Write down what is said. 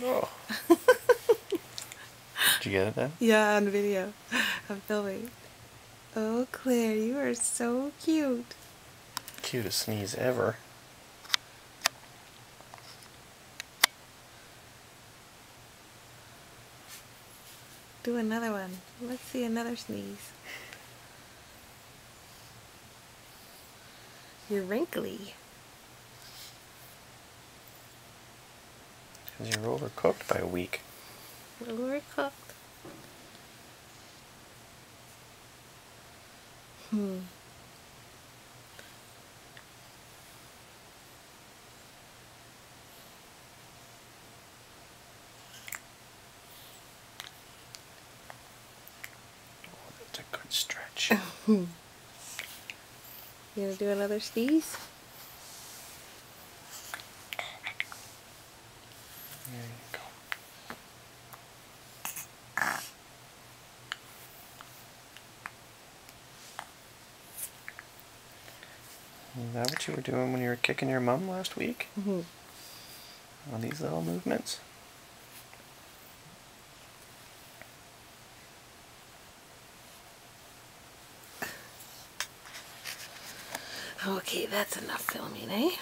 Oh. Did you get it then? Yeah, on video. I'm filming. Oh, Claire, you are so cute. Cutest sneeze ever. Do another one. Let's see another sneeze. You're wrinkly. Because you're overcooked by a week. Overcooked. Oh, that's a good stretch. You gonna do another sneeze? There you go. Is that what you were doing when you were kicking your mum last week? On these little movements? Okay, that's enough filming, eh?